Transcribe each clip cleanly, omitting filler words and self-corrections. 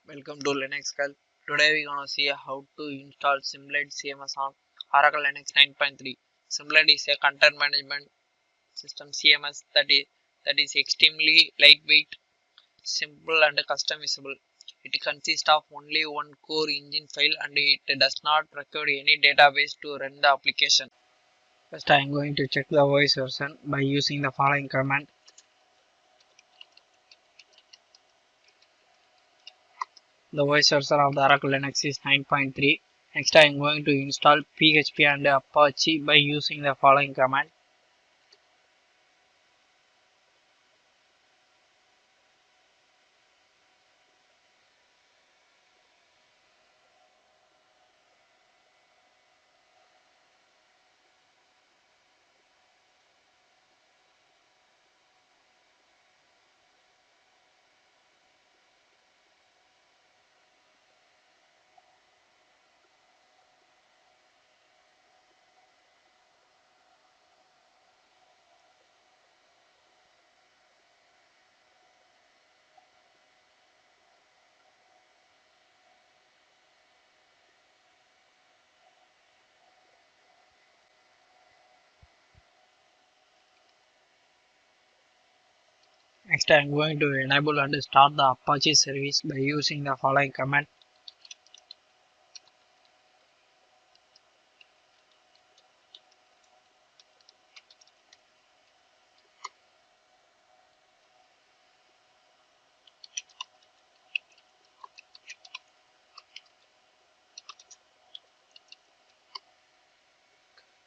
Welcome to Linux Girl. Today we're gonna see how to install Zimplit CMS on Oracle Linux 9.3. Zimplit is a content management system CMS that is extremely lightweight, simple and customizable. It consists of only one core engine file and it does not require any database to run the application. First I am going to check the OS version by using the following command. The OS version of the Oracle Linux is 9.3. Next I am going to install PHP and Apache by using the following command. Next I am going to enable and start the Apache service by using the following command.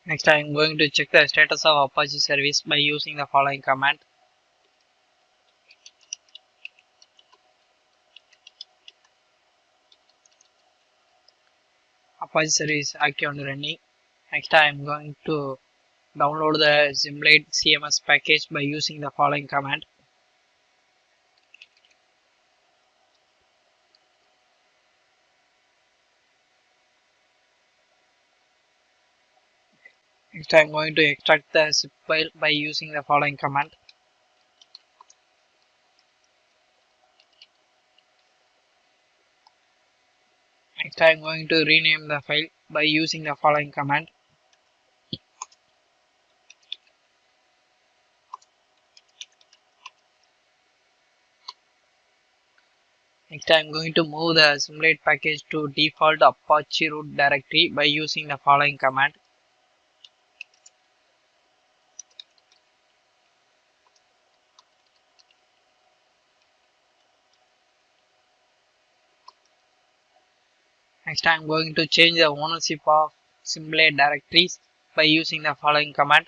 Next I am going to check the status of Apache service by using the following command. Apache service is active and running. Next I am going to download the Zimplit CMS package by using the following command. Next I am going to extract the zip file by using the following command. Next I am going to rename the file by using the following command. Next I am going to move the Zimplit package to default Apache root directory by using the following command. Next I am going to change the ownership of Zimplit directories by using the following command.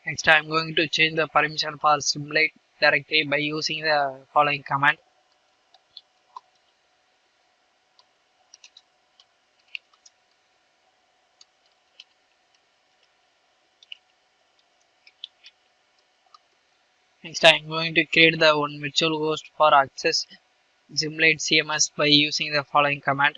Next I am going to change the permission for Zimplit directory by using the following command. Next I am going to create the one virtual host for access Zimplit CMS by using the following command.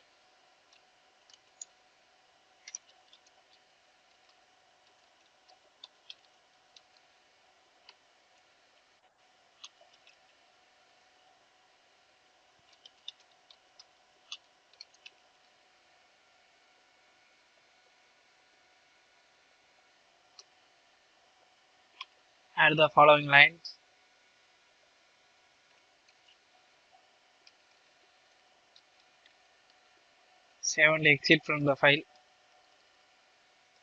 Add the following lines. Save and exit from the file.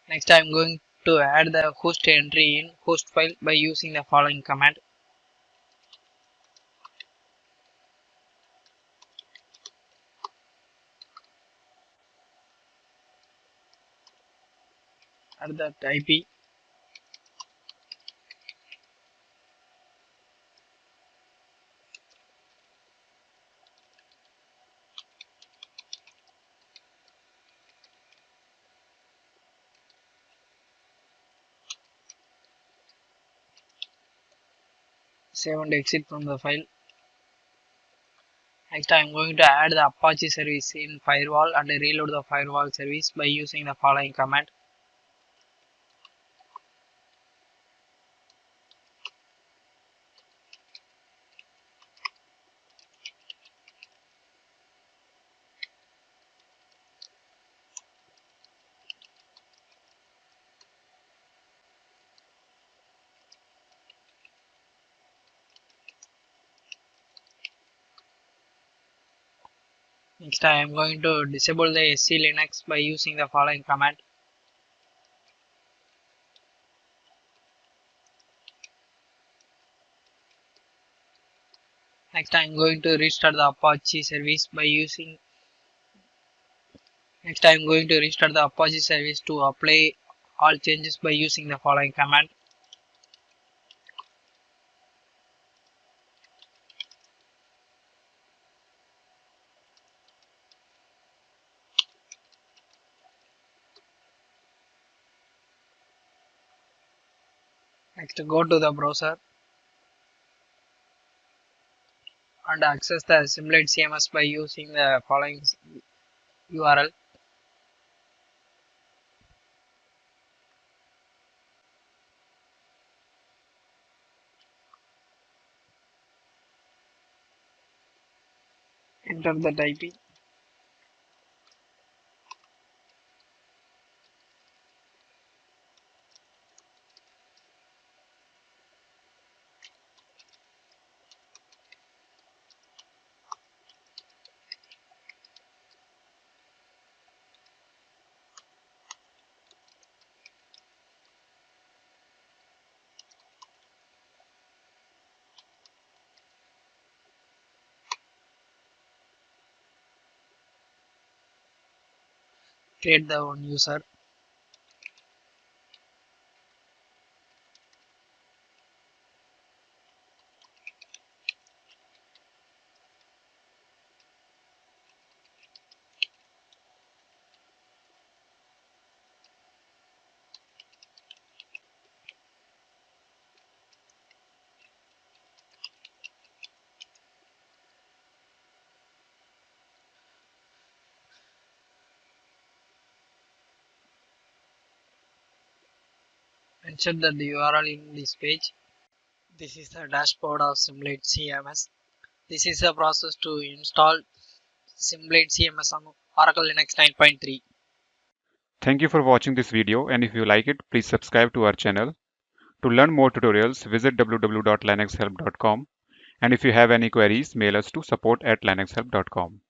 Next I am going to add the host entry in host file by using the following command. Add that IP. Save and exit from the file. Next, I am going to add the Apache service in firewall and reload the firewall service by using the following command. Next, I am going to disable the SC Linux by using the following command. Next, I am going to restart the Apache service by using. Next, I am going to restart the Apache service to apply all changes by using the following command. Next, go to the browser and access the Zimplit CMS by using the following URL. Enter the IP. Create the one user. Enter the URL in this page. This is the dashboard of Zimplit CMS. This is the process to install Zimplit CMS on Oracle Linux 9.3. Thank you for watching this video, and if you like it, please subscribe to our channel. To learn more tutorials, visit www.linuxhelp.com, and if you have any queries, mail us to support@linuxhelp.com.